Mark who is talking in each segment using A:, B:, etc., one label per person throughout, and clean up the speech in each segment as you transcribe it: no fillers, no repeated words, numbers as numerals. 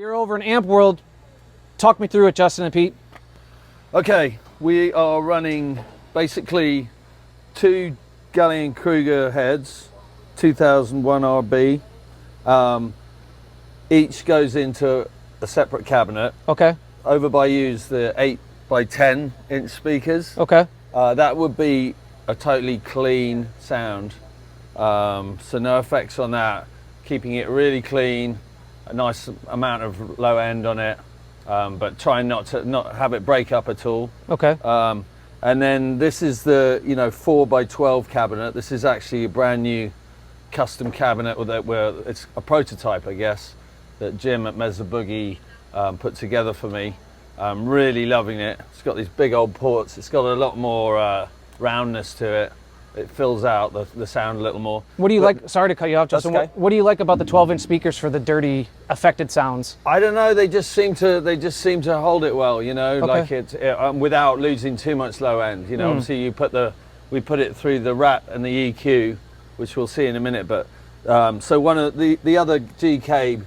A: you're over in Amp World. Talk me through it, Justin and Pete.
B: Okay, we are running basically 2 Gallien-Krueger heads, 2001 RB. Each goes into a separate cabinet.
A: Okay.
B: Over by you's the 8 by 10 inch speakers.
A: Okay.
B: That would be a totally clean sound. So no effects on that. Keeping it really clean, a nice amount of low end on it, but trying not to have it break up at all.
A: Okay.
B: And then this is the 4 by 12 cabinet. This is actually a brand new custom cabinet where it's a prototype, I guess, that Jim at Mesa Boogie put together for me. I'm really loving it. It's got these big old ports. It's got a lot more roundness to it. It fills out the sound a little more.
A: What do you like? Sorry to cut you off, Justin.
B: Okay.
A: What do you like about the 12-inch speakers for the dirty, affected sounds?
B: I don't know. They just seem to hold it well.
A: Okay.
B: Like it without losing too much low end. Obviously we put it through the Rat and the EQ, which we'll see in a minute. But so one of the other GK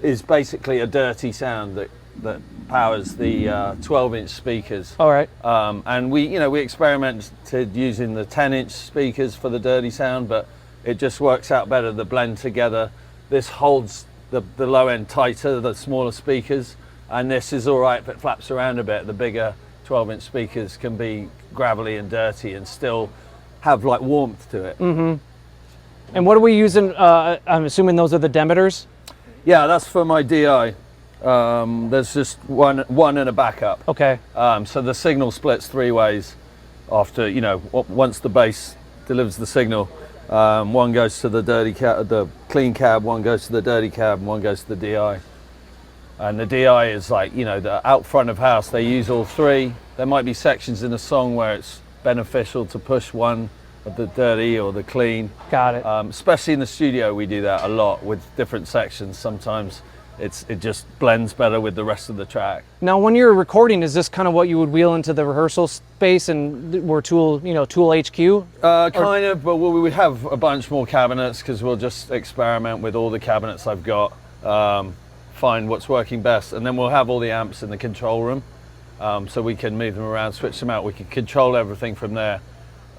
B: is basically a dirty sound that powers the 12-inch speakers.
A: All right.
B: And we experimented using the 10-inch speakers for the dirty sound, but it just works out better. The blend together. This holds the low end tighter, the smaller speakers, and this is all right if it flaps around a bit. The bigger 12-inch speakers can be gravelly and dirty and still have like warmth to it.
A: Mm-hmm. And what are we using? I'm assuming those are the Demeters?
B: Yeah, that's for my DI. There's just one and a backup.
A: Okay.
B: So the signal splits 3 ways after, once the bass delivers the signal. One goes to the clean cab, one goes to the dirty cab, and one goes to the DI. And the DI is like, the out front of house, they use all 3. There might be sections in a song where it's beneficial to push one of the dirty or the clean.
A: Got it.
B: Especially in the studio, we do that a lot with different sections. Sometimes it just blends better with the rest of the track.
A: Now, when you're recording, is this kind of what you would wheel into the rehearsal space and we're Tool HQ?
B: Kind of, but we have a bunch more cabinets because we'll just experiment with all the cabinets I've got, find what's working best, and then we'll have all the amps in the control room, so we can move them around, switch them out. We can control everything from there.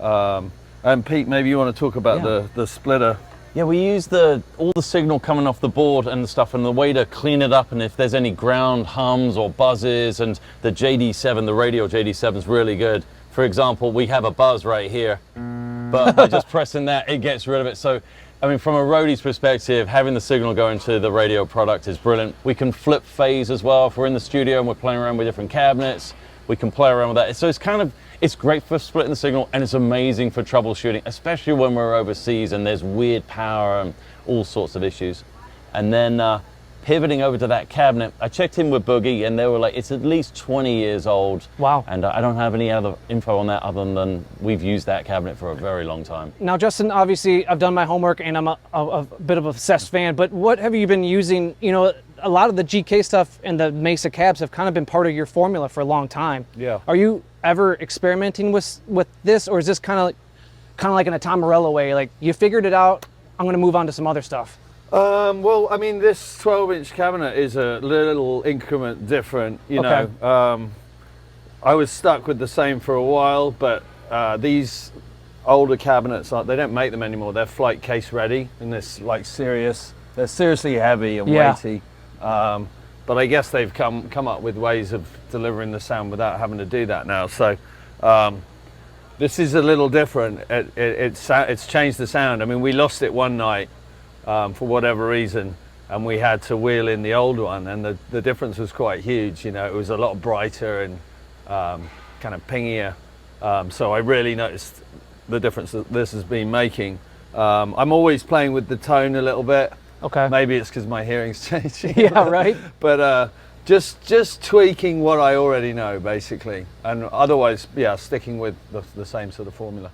B: And Pete, maybe you want to talk about the splitter.
C: Yeah, we use all the signal coming off the board and stuff, and the way to clean it up, and if there's any ground hums or buzzes, and the JD7, the radio JD7 is really good. For example, we have a buzz right here, but by just pressing that, it gets rid of it. So, I mean, from a roadie's perspective, having the signal go into the radio product is brilliant. We can flip phase as well. If we're in the studio and we're playing around with different cabinets, we can play around with that. So it's great for splitting the signal, and it's amazing for troubleshooting, especially when we're overseas and there's weird power and all sorts of issues. And then pivoting over to that cabinet, I checked in with Boogie and they were like, it's at least 20 years old.
A: Wow.
C: And I don't have any other info on that other than we've used that cabinet for a very long time.
A: Now, Justin, obviously I've done my homework and I'm a bit of a obsessed fan, but what have you been using? A lot of the GK stuff and the Mesa cabs have kind of been part of your formula for a long time.
B: Yeah.
A: Are you ever experimenting with this, or is this kind of like in a Tom Morello way, like you figured it out, I'm going to move on to some other stuff?
B: Well, I mean, this 12-inch cabinet is a little increment different,
A: Okay.
B: I was stuck with the same for a while, but these older cabinets, they don't make them anymore. They're flight case ready, and they're seriously heavy and weighty. But I guess they've come up with ways of delivering the sound without having to do that now. So this is a little different. It's changed the sound. I mean, we lost it one night for whatever reason, and we had to wheel in the old one, and the difference was quite huge. It was a lot brighter and kind of pingier. So I really noticed the difference that this has been making. I'm always playing with the tone a little bit.
A: Okay.
B: Maybe it's because my hearing's changing.
A: Yeah, right.
B: But just tweaking what I already know, basically, and otherwise, sticking with the same sort of formula.